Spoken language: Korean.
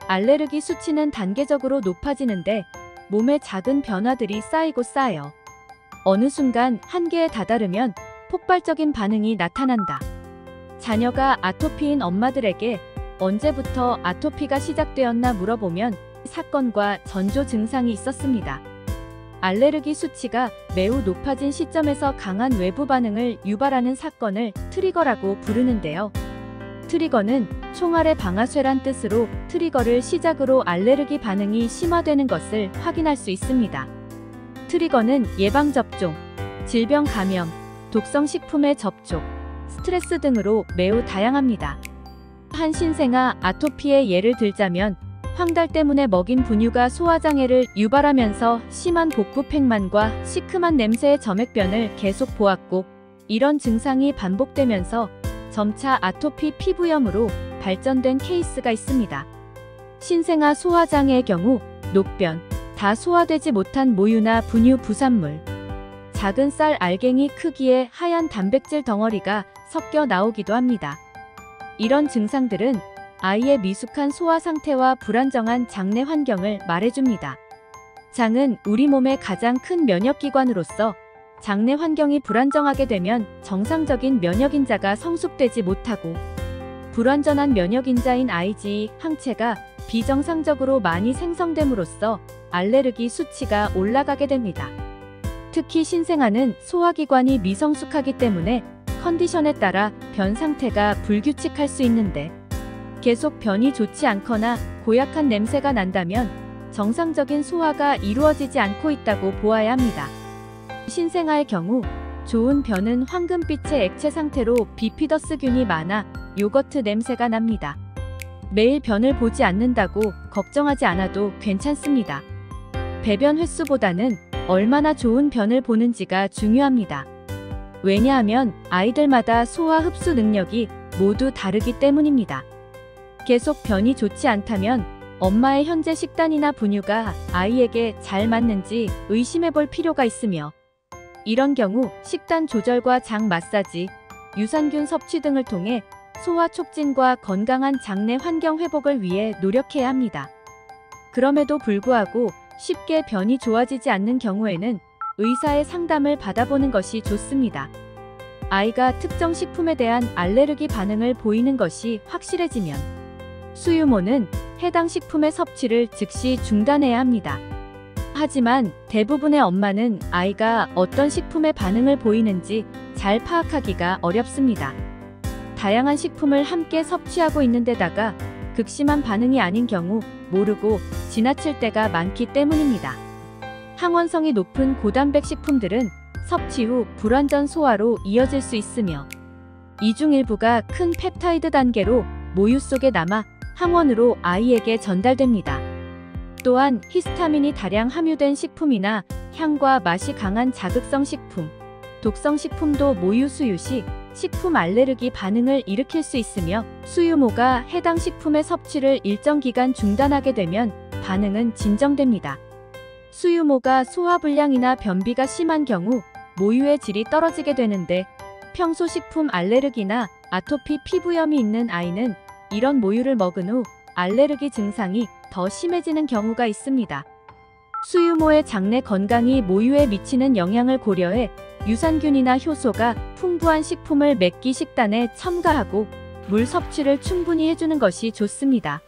알레르기 수치는 단계적으로 높아지는데 몸에 작은 변화들이 쌓이고 쌓여 어느 순간 한계에 다다르면 폭발적인 반응이 나타난다. 자녀가 아토피인 엄마들에게 언제부터 아토피가 시작되었나 물어보면 사건과 전조 증상이 있었습니다. 알레르기 수치가 매우 높아진 시점에서 강한 외부 반응을 유발하는 사건을 트리거라고 부르는데요. 트리거는 총알의 방아쇠란 뜻으로 트리거를 시작으로 알레르기 반응이 심화되는 것을 확인할 수 있습니다. 트리거는 예방접종, 질병 감염, 독성식품의 접촉, 스트레스 등으로 매우 다양합니다. 한 신생아 아토피의 예를 들자면 황달 때문에 먹인 분유가 소화장애를 유발하면서 심한 복부 팽만과 시큼한 냄새의 점액변을 계속 보았고, 이런 증상이 반복되면서 점차 아토피 피부염으로 발전된 케이스가 있습니다. 신생아 소화장애의 경우 녹변, 다 소화되지 못한 모유나 분유 부산물, 작은 쌀 알갱이 크기의 하얀 단백질 덩어리가 섞여 나오기도 합니다. 이런 증상들은 아이의 미숙한 소화 상태와 불안정한 장내 환경을 말해줍니다. 장은 우리 몸의 가장 큰 면역기관으로서 장내 환경이 불안정하게 되면 정상적인 면역인자가 성숙되지 못하고 불완전한 면역인자인 IgE 항체가 비정상적으로 많이 생성됨으로써 알레르기 수치가 올라가게 됩니다. 특히 신생아는 소화기관이 미성숙하기 때문에 컨디션에 따라 변 상태가 불규칙할 수 있는데, 계속 변이 좋지 않거나 고약한 냄새가 난다면 정상적인 소화가 이루어지지 않고 있다고 보아야 합니다. 신생아의 경우 좋은 변은 황금빛의 액체 상태로 비피더스균이 많아 요거트 냄새가 납니다. 매일 변을 보지 않는다고 걱정하지 않아도 괜찮습니다. 배변 횟수보다는 얼마나 좋은 변을 보는지가 중요합니다. 왜냐하면 아이들마다 소화 흡수 능력이 모두 다르기 때문입니다. 계속 변이 좋지 않다면 엄마의 현재 식단이나 분유가 아이에게 잘 맞는지 의심해 볼 필요가 있으며, 이런 경우 식단 조절과 장 마사지, 유산균 섭취 등을 통해 소화 촉진과 건강한 장내 환경 회복을 위해 노력해야 합니다. 그럼에도 불구하고 쉽게 변이 좋아지지 않는 경우에는 의사의 상담을 받아보는 것이 좋습니다. 아이가 특정 식품에 대한 알레르기 반응을 보이는 것이 확실해지면 수유모는 해당 식품의 섭취를 즉시 중단해야 합니다. 하지만 대부분의 엄마는 아이가 어떤 식품에 반응을 보이는지 잘 파악하기가 어렵습니다. 다양한 식품을 함께 섭취하고 있는 데다가 극심한 반응이 아닌 경우 모르고 지나칠 때가 많기 때문입니다. 항원성이 높은 고단백 식품들은 섭취 후 불완전 소화로 이어질 수 있으며, 이 중 일부가 큰 펩타이드 단계로 모유 속에 남아 항원으로 아이에게 전달됩니다. 또한 히스타민이 다량 함유된 식품이나 향과 맛이 강한 자극성 식품, 독성 식품도 모유 수유 시 식품 알레르기 반응을 일으킬 수 있으며, 수유모가 해당 식품의 섭취를 일정 기간 중단하게 되면 반응은 진정됩니다. 수유모가 소화불량이나 변비가 심한 경우 모유의 질이 떨어지게 되는데, 평소 식품 알레르기나 아토피 피부염이 있는 아이는 이런 모유를 먹은 후 알레르기 증상이 더 심해지는 경우가 있습니다. 수유모의 장내 건강이 모유에 미치는 영향을 고려해 유산균이나 효소가 풍부한 식품을 매 끼 식단에 첨가하고 물 섭취를 충분히 해주는 것이 좋습니다.